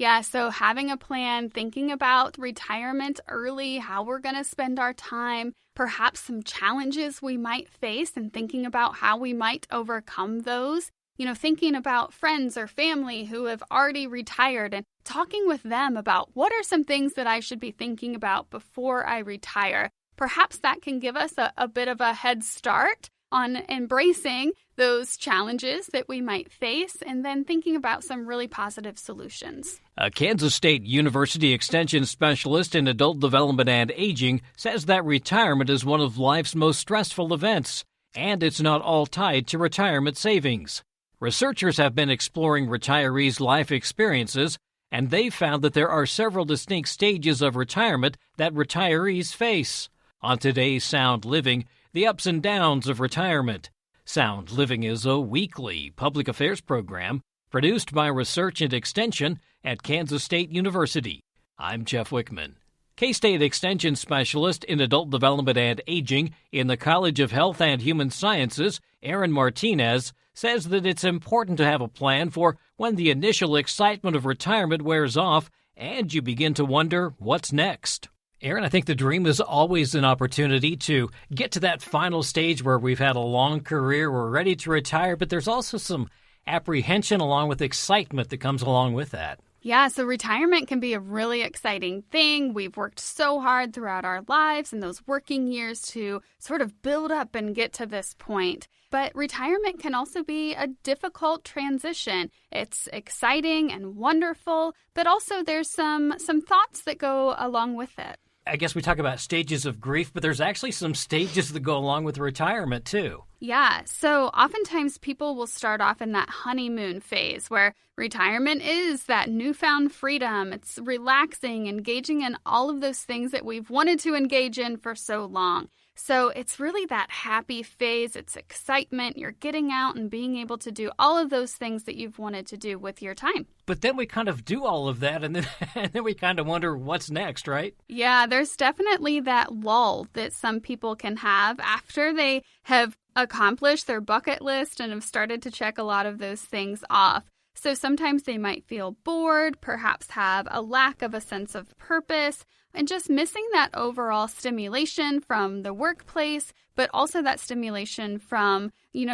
Yeah, so having a plan, thinking about retirement early, how we're going to spend our time, perhaps some challenges we might face, and thinking about how we might overcome those. Thinking about friends or family who have already retired and talking with them about what are some things that I should be thinking about before I retire. Perhaps that can give us a bit of a head start on embracing those challenges that we might face and then thinking about some really positive solutions. A Kansas State University Extension specialist in adult development and aging says that retirement is one of life's most stressful events, and it's not all tied to retirement savings. Researchers have been exploring retirees' life experiences, and they've found that there are several distinct stages of retirement that retirees face. On today's Sound Living, the ups and downs of retirement. Sound Living is a weekly public affairs program produced by Research and Extension at Kansas State University. I'm Jeff Wichman. K-State Extension Specialist in Adult Development and Aging in the College of Health and Human Sciences, Erin Martinez, says that it's important to have a plan for when the initial excitement of retirement wears off and you begin to wonder what's next. Erin, I think the dream is always an opportunity to get to that final stage where we've had a long career, we're ready to retire, but there's also some apprehension along with excitement that comes along with that. Yeah, so retirement can be a really exciting thing. We've worked so hard throughout our lives and those working years to sort of build up and get to this point. But retirement can also be a difficult transition. It's exciting and wonderful, but also there's some thoughts that go along with it. I guess we talk about stages of grief, but there's actually some stages that go along with retirement, too. Yeah, so oftentimes people will start off in that honeymoon phase where retirement is that newfound freedom. It's relaxing, engaging in all of those things that we've wanted to engage in for so long. So it's really that happy phase. It's excitement. You're getting out and being able to do all of those things that you've wanted to do with your time. But then we kind of do all of that, and then we kind of wonder what's next, right? Yeah, there's definitely that lull that some people can have after they have accomplished their bucket list and have started to check a lot of those things off. So sometimes they might feel bored, perhaps have a lack of a sense of purpose, and just missing that overall stimulation from the workplace, but also that stimulation from,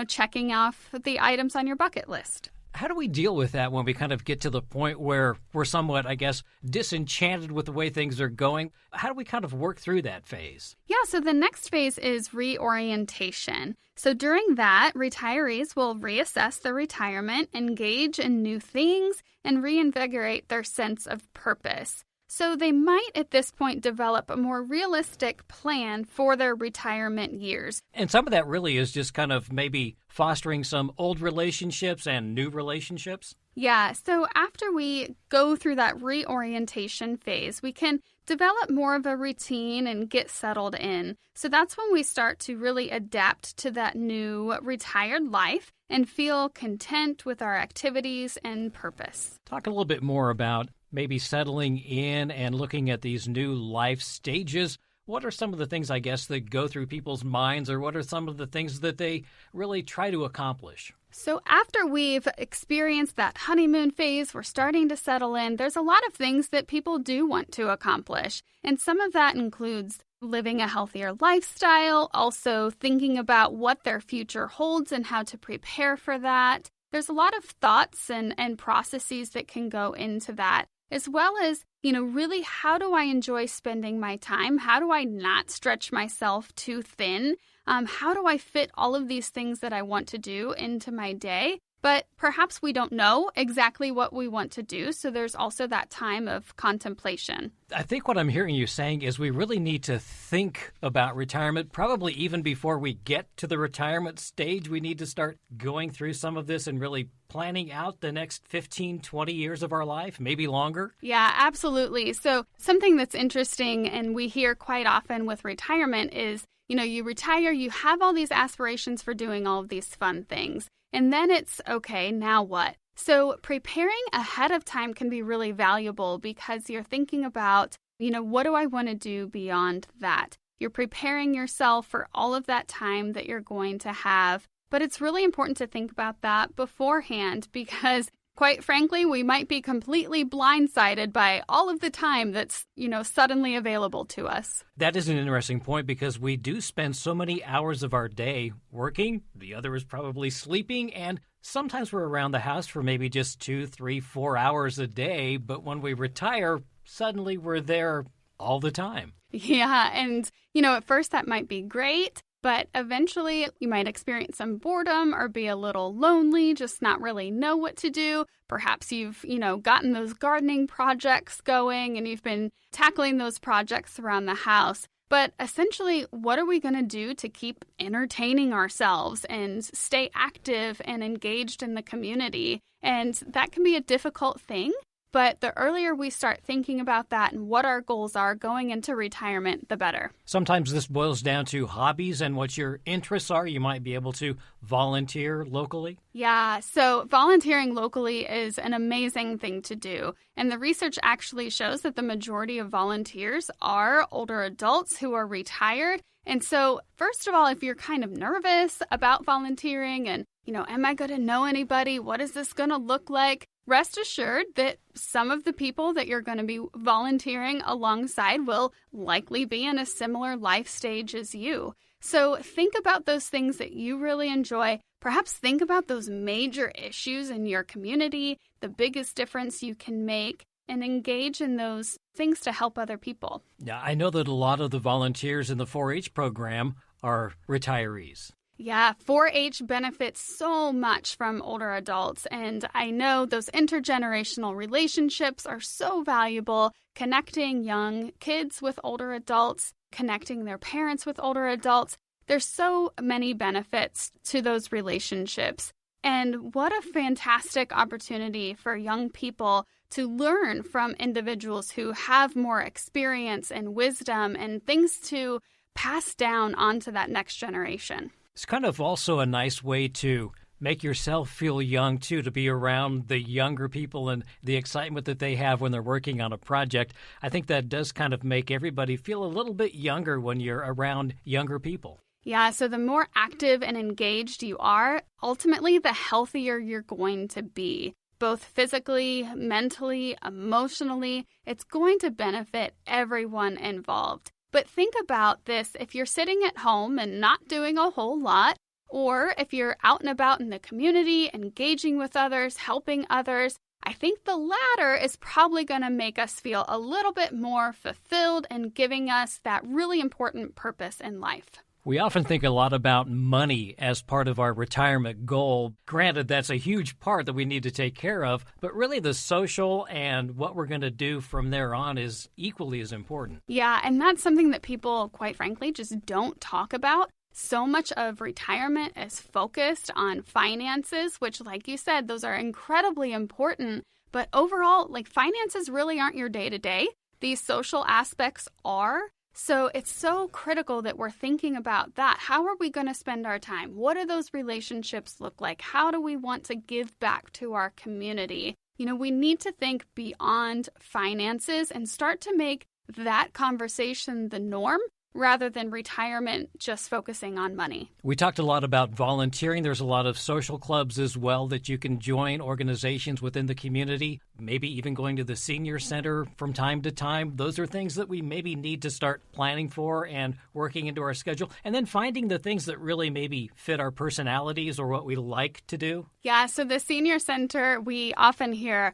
checking off the items on your bucket list. How do we deal with that when we kind of get to the point where we're somewhat, I guess, disenchanted with the way things are going? How do we kind of work through that phase? Yeah, so the next phase is reorientation. So during that, retirees will reassess their retirement, engage in new things, and reinvigorate their sense of purpose. So they might at this point develop a more realistic plan for their retirement years. And some of that really is just kind of maybe fostering some old relationships and new relationships? Yeah, so after we go through that reorientation phase, we can develop more of a routine and get settled in. So that's when we start to really adapt to that new retired life and feel content with our activities and purpose. Talk a little bit more about maybe settling in and looking at these new life stages. What are some of the things, I guess, that go through people's minds, or what are some of the things that they really try to accomplish? So after we've experienced that honeymoon phase, we're starting to settle in. There's a lot of things that people do want to accomplish. And some of that includes living a healthier lifestyle, also thinking about what their future holds and how to prepare for that. There's a lot of thoughts and processes that can go into that, as well as, really how do I enjoy spending my time? How do I not stretch myself too thin? How do I fit all of these things that I want to do into my day? But perhaps we don't know exactly what we want to do, so there's also that time of contemplation. I think what I'm hearing you saying is we really need to think about retirement, probably even before we get to the retirement stage. We need to start going through some of this and really planning out the next 15, 20 years of our life, maybe longer. Yeah, absolutely. So something that's interesting and we hear quite often with retirement is, you retire, you have all these aspirations for doing all of these fun things. And then it's, okay, now what? So preparing ahead of time can be really valuable because you're thinking about, what do I want to do beyond that? You're preparing yourself for all of that time that you're going to have. But it's really important to think about that beforehand because quite frankly, we might be completely blindsided by all of the time that's, suddenly available to us. That is an interesting point because we do spend so many hours of our day working. The other is probably sleeping, and sometimes we're around the house for maybe just 2, 3, 4 hours a day. But when we retire, suddenly we're there all the time. Yeah, and, at first that might be great. But eventually you might experience some boredom or be a little lonely, just not really know what to do. Perhaps you've, gotten those gardening projects going and you've been tackling those projects around the house. But essentially, what are we going to do to keep entertaining ourselves and stay active and engaged in the community? And that can be a difficult thing. But the earlier we start thinking about that and what our goals are going into retirement, the better. Sometimes this boils down to hobbies and what your interests are. You might be able to volunteer locally. Yeah, so volunteering locally is an amazing thing to do. And the research actually shows that the majority of volunteers are older adults who are retired. And so, first of all, if you're kind of nervous about volunteering and, am I going to know anybody? What is this going to look like? Rest assured that some of the people that you're going to be volunteering alongside will likely be in a similar life stage as you. So think about those things that you really enjoy. Perhaps think about those major issues in your community, the biggest difference you can make, and engage in those things to help other people. Yeah, I know that a lot of the volunteers in the 4-H program are retirees. Yeah, 4-H benefits so much from older adults, and I know those intergenerational relationships are so valuable, connecting young kids with older adults, connecting their parents with older adults. There's so many benefits to those relationships, and what a fantastic opportunity for young people to learn from individuals who have more experience and wisdom and things to pass down onto that next generation. It's kind of also a nice way to make yourself feel young, too, to be around the younger people and the excitement that they have when they're working on a project. I think that does kind of make everybody feel a little bit younger when you're around younger people. Yeah, so the more active and engaged you are, ultimately the healthier you're going to be. Both physically, mentally, emotionally, it's going to benefit everyone involved. But think about this, if you're sitting at home and not doing a whole lot, or if you're out and about in the community, engaging with others, helping others, I think the latter is probably going to make us feel a little bit more fulfilled and giving us that really important purpose in life. We often think a lot about money as part of our retirement goal. Granted, that's a huge part that we need to take care of, but really the social and what we're going to do from there on is equally as important. Yeah, and that's something that people, quite frankly, just don't talk about. So much of retirement is focused on finances, which, like you said, those are incredibly important. But overall, finances really aren't your day-to-day. These social aspects are. So it's so critical that we're thinking about that. How are we going to spend our time? What do those relationships look like? How do we want to give back to our community? We need to think beyond finances and start to make that conversation the norm rather than retirement just focusing on money. We talked a lot about volunteering. There's a lot of social clubs as well that you can join, organizations within the community, maybe even going to the senior center from time to time. Those are things that we maybe need to start planning for and working into our schedule, and then finding the things that really maybe fit our personalities or what we like to do. Yeah, so the senior center, we often hear,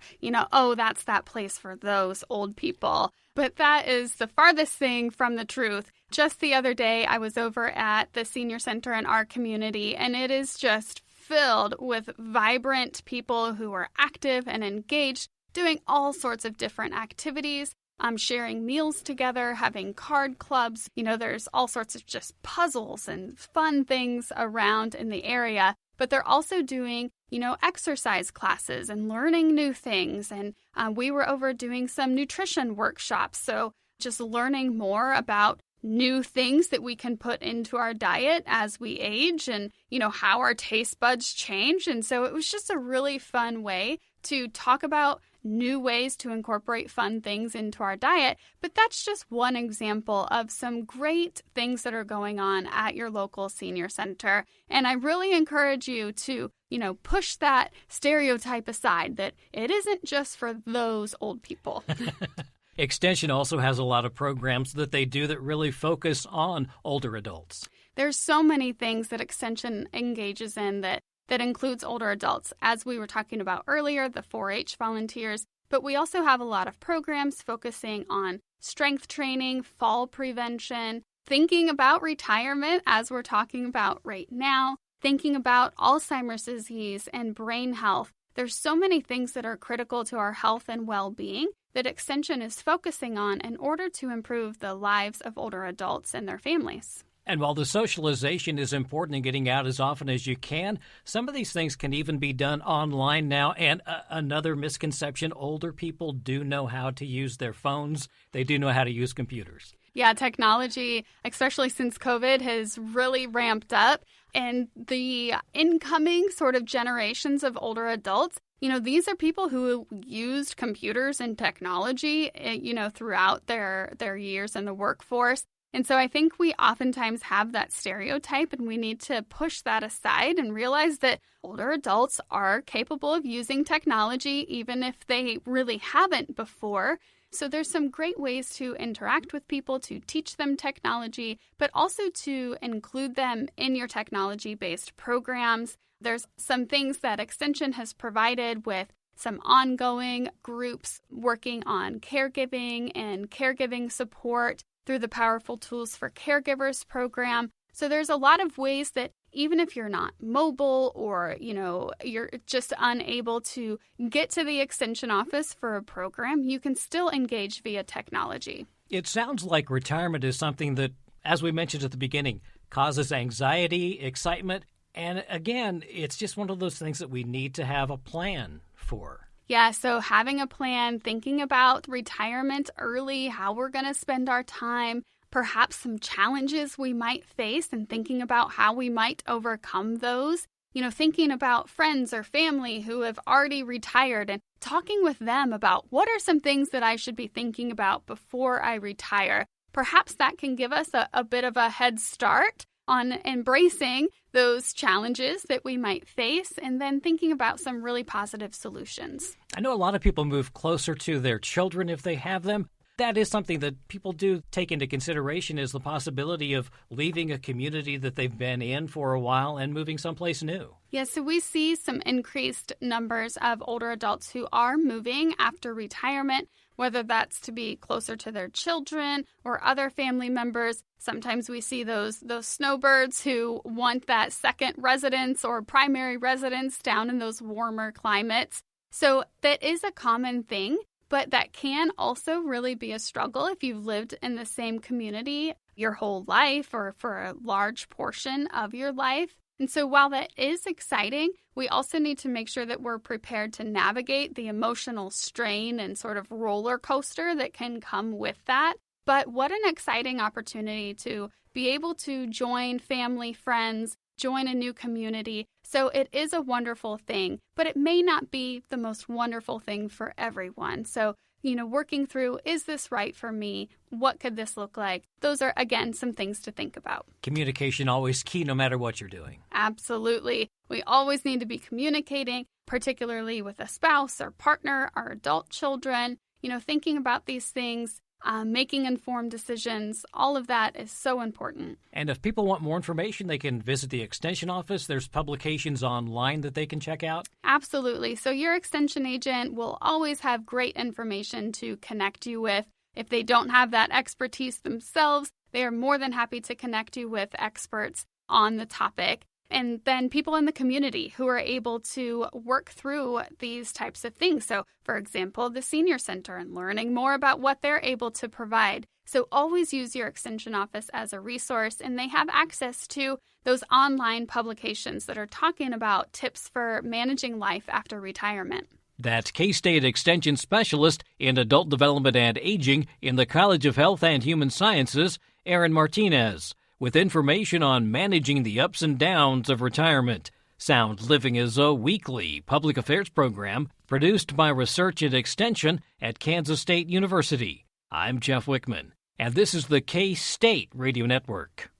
oh, that's that place for those old people. But that is the farthest thing from the truth. Just the other day, I was over at the senior center in our community, and it is just filled with vibrant people who are active and engaged, doing all sorts of different activities, sharing meals together, having card clubs. There's all sorts of just puzzles and fun things around in the area. But they're also doing, exercise classes and learning new things. And we were over doing some nutrition workshops. So just learning more about new things that we can put into our diet as we age and, how our taste buds change. And so it was just a really fun way to talk about new ways to incorporate fun things into our diet. But that's just one example of some great things that are going on at your local senior center. And I really encourage you to, push that stereotype aside that it isn't just for those old people. Extension also has a lot of programs that they do that really focus on older adults. There's so many things that Extension engages in that includes older adults. As we were talking about earlier, the 4-H volunteers, but we also have a lot of programs focusing on strength training, fall prevention, thinking about retirement, as we're talking about right now, thinking about Alzheimer's disease and brain health. There's so many things that are critical to our health and well-being that Extension is focusing on in order to improve the lives of older adults and their families. And while the socialization is important in getting out as often as you can, some of these things can even be done online now. And another misconception, older people do know how to use their phones. They do know how to use computers. Yeah, technology, especially since COVID, has really ramped up. And the incoming sort of generations of older adults, these are people who used computers and technology, throughout their years in the workforce. And so I think we oftentimes have that stereotype, and we need to push that aside and realize that older adults are capable of using technology, even if they really haven't before. So there's some great ways to interact with people, to teach them technology, but also to include them in your technology-based programs. There's some things that Extension has provided with some ongoing groups working on caregiving and caregiving support through the Powerful Tools for Caregivers program. So there's a lot of ways that even if you're not mobile or, you're just unable to get to the Extension office for a program, you can still engage via technology. It sounds like retirement is something that, as we mentioned at the beginning, causes anxiety, excitement, and again, it's just one of those things that we need to have a plan for. Yeah, so having a plan, thinking about retirement early, how we're going to spend our time, perhaps some challenges we might face, and thinking about how we might overcome those. Thinking about friends or family who have already retired and talking with them about what are some things that I should be thinking about before I retire. Perhaps that can give us a bit of a head start on embracing those challenges that we might face, and then thinking about some really positive solutions. I know a lot of people move closer to their children if they have them. That is something that people do take into consideration, is the possibility of leaving a community that they've been in for a while and moving someplace new. Yeah, so we see some increased numbers of older adults who are moving after retirement, whether that's to be closer to their children or other family members. Sometimes we see those snowbirds who want that second residence or primary residence down in those warmer climates. So that is a common thing, but that can also really be a struggle if you've lived in the same community your whole life or for a large portion of your life. And so while that is exciting, we also need to make sure that we're prepared to navigate the emotional strain and sort of roller coaster that can come with that. But what an exciting opportunity to be able to join family, friends, join a new community. So it is a wonderful thing, but it may not be the most wonderful thing for everyone. So, working through, is this right for me? What could this look like? Those are, again, some things to think about. Communication always key no matter what you're doing. Absolutely. We always need to be communicating, particularly with a spouse or partner, our adult children, thinking about these things. Making informed decisions, all of that is so important. And if people want more information, they can visit the Extension office. There's publications online that they can check out. Absolutely. So your Extension agent will always have great information to connect you with. If they don't have that expertise themselves, they are more than happy to connect you with experts on the topic. And then people in the community who are able to work through these types of things. So, for example, the Senior Center and learning more about what they're able to provide. So always use your Extension office as a resource, and they have access to those online publications that are talking about tips for managing life after retirement. That's K-State Extension Specialist in Adult Development and Aging in the College of Health and Human Sciences, Erin Martinez, with information on managing the ups and downs of retirement. Sound Living is a weekly public affairs program produced by Research and Extension at Kansas State University. I'm Jeff Wichman, and this is the K-State Radio Network.